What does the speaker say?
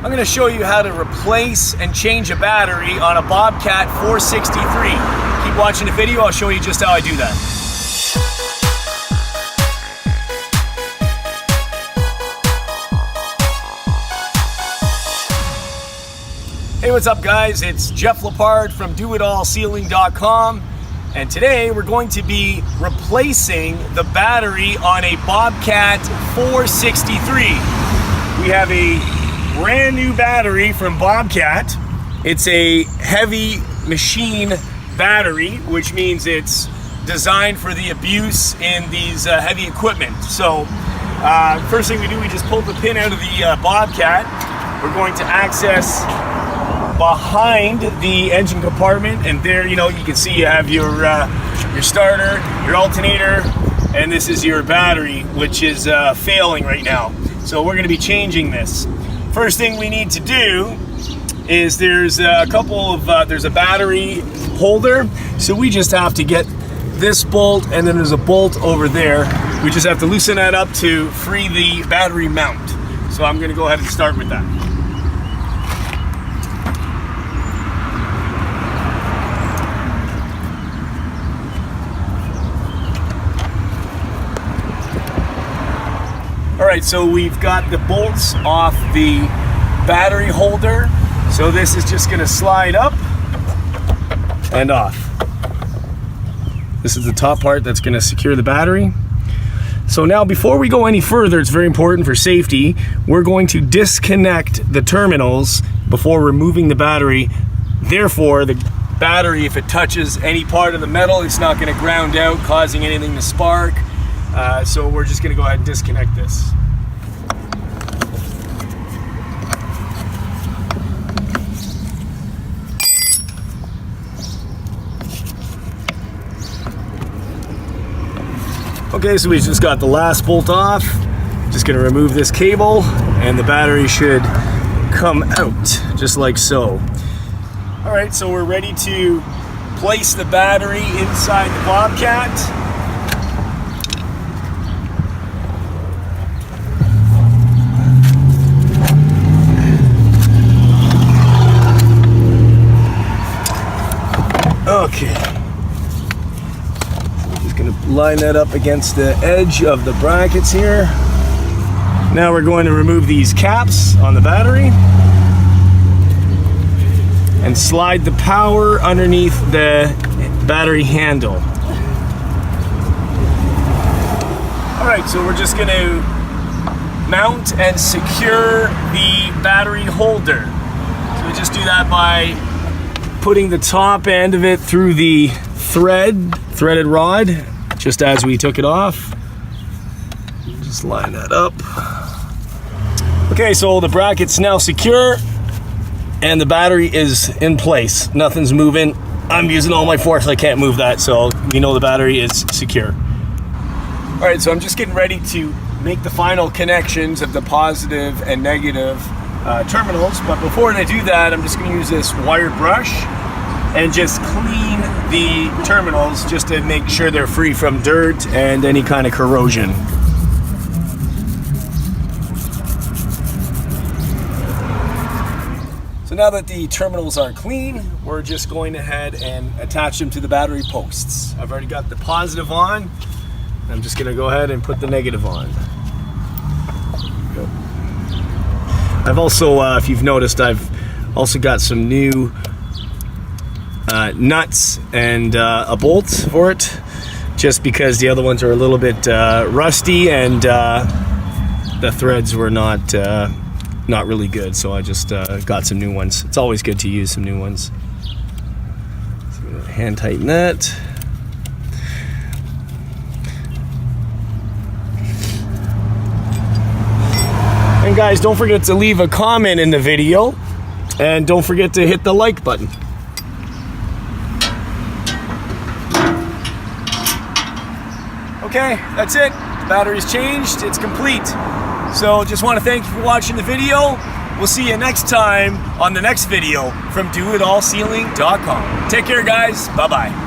I'm going to show you how to replace and change a battery on a Bobcat 463. Keep watching the video, I'll show you just how I do that. Hey, what's up guys? It's Jeff Lepard from DoItAllSealing.com, and today we're going to be replacing the battery on a Bobcat 463. We have a brand new battery from Bobcat. It's a heavy machine battery, which means it's designed for the abuse in these heavy equipment. So first thing we do, we just pull the pin out of the Bobcat. We're going to access behind the engine compartment, and there, you can see you have your starter, your alternator, and this is your battery, which is failing right now. So we're going to be changing this. First thing we need to do is there's a battery holder, so we just have to get this bolt, and then there's a bolt over there. We just have to loosen that up to free the battery mount. So I'm going to go ahead and start with that. Alright, so we've got the bolts off the battery holder, so this is just going to slide up and off. This is the top part that's going to secure the battery. So now, before we go any further, it's very important for safety, we're going to disconnect the terminals before removing the battery. Therefore, the battery, if it touches any part of the metal, it's not going to ground out, causing anything to spark. So we're just going to go ahead and disconnect this. Okay, so we just got the last bolt off. Just going to remove this cable, and the battery should come out just like so. All right, so we're ready to place the battery inside the Bobcat. Okay, so we're just going to line that up against the edge of the brackets here. Now we're going to remove these caps on the battery and slide the power underneath the battery handle. Alright, so we're just going to mount and secure the battery holder. So we just do that by putting the top end of it through the threaded rod, just as we took it off. Just line that up. Okay, so the bracket's now secure and the battery is in place. Nothing's moving. I'm using all my force, I can't move that, so we know the battery is secure. All right, so I'm just getting ready to make the final connections of the positive and negative terminals, but before I do that, I'm just going to use this wire brush and just clean the terminals just to make sure they're free from dirt and any kind of corrosion. So now that the terminals are clean, we're just going ahead and attach them to the battery posts. I've already got the positive on. I'm just going to go ahead and put the negative on. I've also, if you've noticed, I've also got some new nuts and a bolt for it, just because the other ones are a little bit rusty and the threads were not really good, so I just got some new ones. It's always good to use some new ones. So I'm gonna hand tighten that. And guys, don't forget to leave a comment in the video, and don't forget to hit the like button. Okay, that's it. The battery's changed, it's complete. So just want to thank you for watching the video. We'll see you next time on the next video from DoItAllSealing.com. Take care guys, bye-bye.